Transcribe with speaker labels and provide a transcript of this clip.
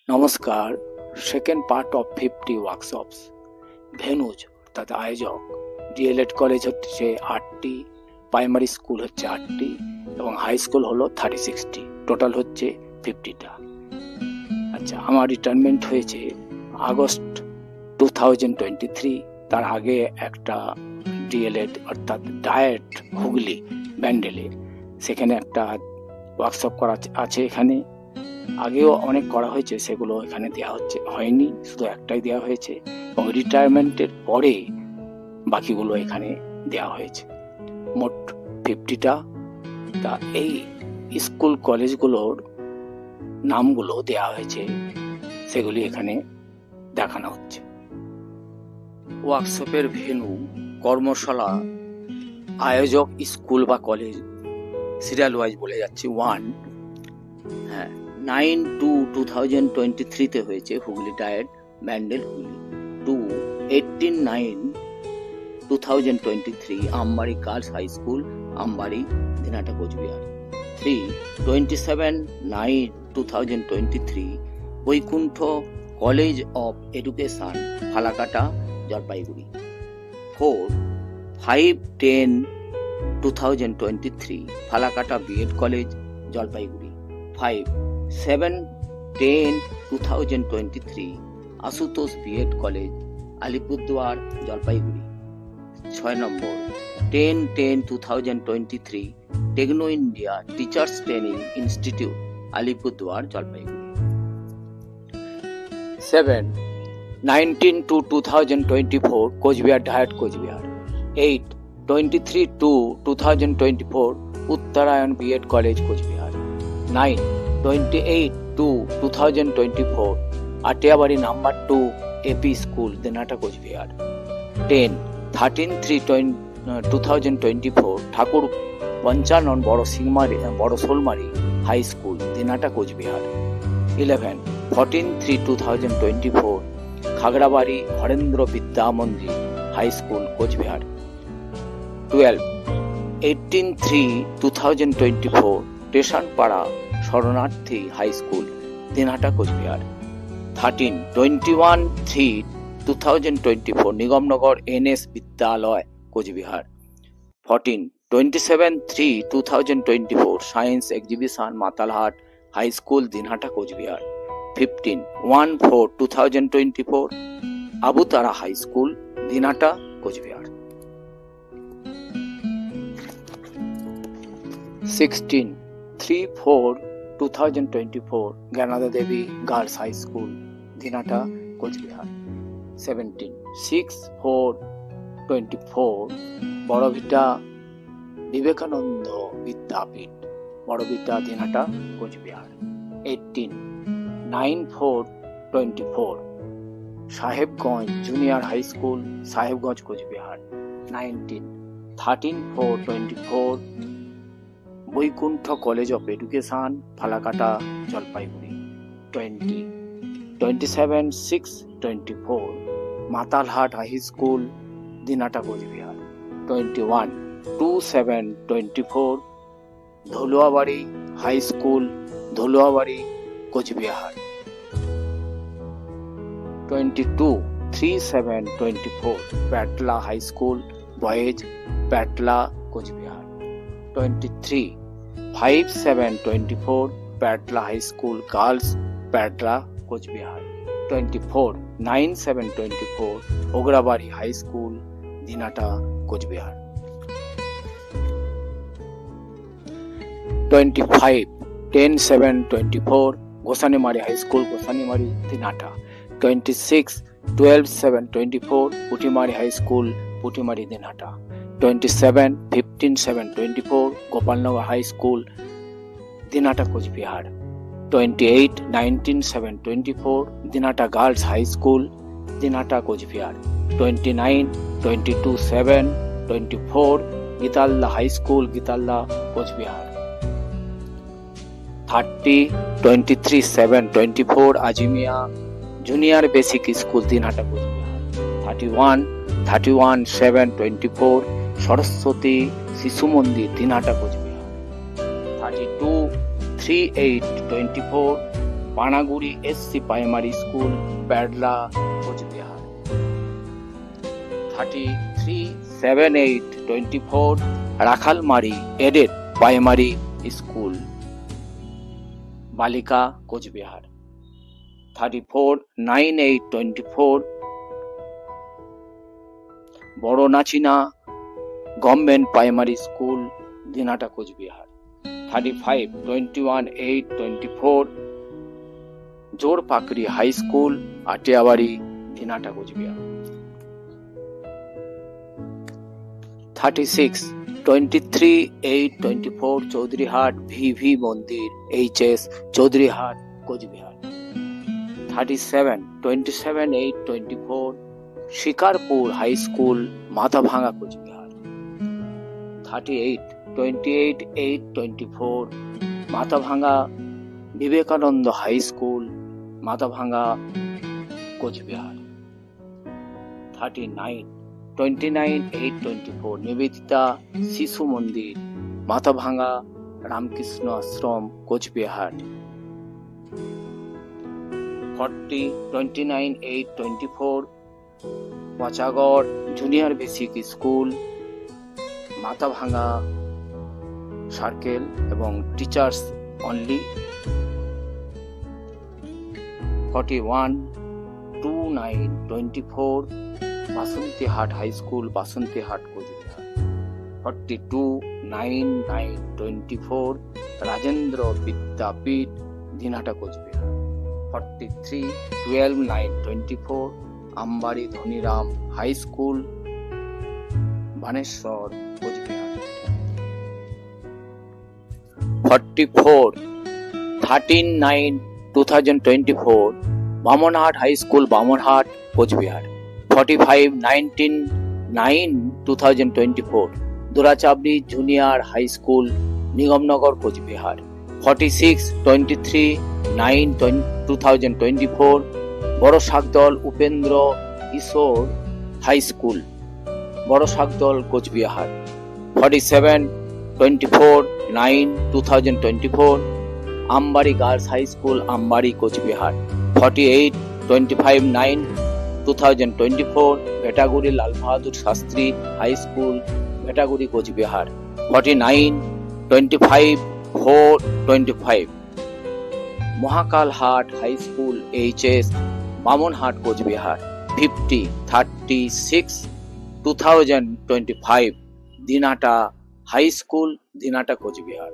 Speaker 1: নমস্কার। Second part of 50 workshops. Venues অর্থাৎ আয়োজক, ডিএলএড কলেজ হচ্ছে 8টি, প্রাইমারি স্কুল হচ্ছে 8টি এবং হাই স্কুল হলো 36টি, টোটাল হচ্ছে 50টা। আচ্ছা, আমার রিটায়ারমেন্ট হয়েছে আগস্ট 2023। তার আগে একটা ডিএলএড অর্থাৎ ডায়েট হুগলি ব্যান্ডেলে, সেখানে একটা ওয়ার্কশপ করা আছে। এখানে আগেও অনেক করা হয়েছে, সেগুলো এখানে দেওয়া হয়নি, শুধু একটাই দেওয়া হয়েছে এবং রিটায়ারমেন্টের পরে বাকিগুলো এখানে দেওয়া হয়েছে। মোট 50টা। তা এই স্কুল কলেজগুলোর নামগুলো দেওয়া হয়েছে, সেগুলি এখানে দেখানো হচ্ছে। ওয়ার্কশপের ভেন্যু, কর্মশালা, আয়োজক স্কুল বা কলেজ, সিরিয়াল ওয়াইজ বলে যাচ্ছি। 9/2/2023 হয়েছে Hooghly DIET Bandel Hooghly. 18/9/2023 Ambari girls high school Ambari Dinhata Coochbehar. 27/9/2023 Baikuntha college of education Falakata Jalpaiguri. 5/10/2023 Falakata BEd college Jalpaiguri. 7/10/2023 Ashutosh BEd college Alipurduar Jalpaiguri. 10/10/2023 Techno India teachers training institute Alipurduar Jalpaiguri. 7/19/2024 Coochbehar DIET Coochbehar. 8/23/2024 Uttarayan BEd college Coochbehar. 9/28/2024 Atiabari number 2 AP school Dinhata Coochbehar. 10/13/2024 Thakur Panchanan Baro Sholmari high school Dinhata Coochbehar. 11/14/2024 Khagrabari Harendra Vidya Mandir high school Coochbehar. 12/18/2024 Stationpara Sharanarthi high school Dinhata Coochbehar. 13/21/2024 Nigamnagar NS Vidyalaya Coochbehar. 14/27/2024 science exhibition Matalhat high school Dinhata Coochbehar. 15/14/2024 Abutara high school Dinhata Coochbehar. 16/3/2024 Gyanada Devi girls high school Dinhata Coochbehar. 17/6/24 Barabhita Vivekananda Vidyapith Barabhita Dinhata Coochbehar. 18/9/24 Sahebganj junior high school Sahebganj Coochbehar. 13/4/24 Baikuntha college of education Falakata Jalpaiguri. 27/6/24 Matalhat high school Dinhata Coochbehar. 21/27/24 Dhaluabari high school Dhaluabari Coochbehar. 22/3/24 Patla high school boys Patla Coochbehar. 23/5/24 Patla high school girls Patla Coochbehar. 24/9/24 Ograbari high school Dinhata Coochbehar. 25/10/24 Gosanimari high school Gosanimari Dinhata. 26/12/24 Putimari high school Putimari Dinhata. 27/15/24 Gopalnagar high school Dinhata Coochbehar. 28/19/24 Dinhata girls high school Dinhata Coochbehar. 29/22/24 Gitaldaha high school Gitaldaha Coochbehar. 30/23/24 Azimia junior basic school Dinhata Coochbehar. 31/7/24 Saraswati Shishu Mandir Dinhata Coochbehar. 32/3/24 Panaguri SC primary school, Patla, Coochbehar. 33-7-8-24 Rakhalmari aided primary school, Balika, Coochbehar. 34-9-8-24 Baro Nachina government primary school, Dinhata, Coochbehar. 35-21-8-24 Jorpakri high school, Atiabari, Dinhata, Coochbehar. 36-23-8-24 Chowdhuryhat VV Mandir HS, Chowdhuryhat, Coochbehar. 37-27-8-24 Shikarpur high school, Mathabhanga, Coochbehar. 38-28-8-24 Mathabhanga Vivekananda high school, Mathabhanga, Coochbehar. 39-29-8-24 Nivedita Shishu Mandir, Mathabhanga Ramakrishna Ashram, Coochbehar. 40-29-8-24 Pachagarh junior basic school, Mathabhanga circle এবং teachers only. 41-29-24 Basantihat high school, Basantihat, Cooch Behar. 42-9-9-24 Rajendra Vidyapith, Dinhata, Coochbehar. 43-12-9-24 Ambari Dhaniram high school, Baneswar, Coochbehar. 44-13-9-2024 Bamanhat high school, Bamanhat, Coochbehar. 45-19-9-2024 Dorachabari junior high school, Nigamnagar, Coochbehar. 46-23-9-2024 Baro Shakdal Upendra Ishwar high school, Baro Shakdal, Coochbehar. 47-24-9-2024 Ambari girls high school, Ambari, Coochbehar. 48-25-9-2024 Bhetaguri Lal Bahadur Shastri high school, Bhetaguri, Coochbehar. 49-25-4-25 Mahakalhat high school HS, Bamanhat, Coochbehar. 50-36-2025 Dinhata high school, Dinhata, Cooch Behar.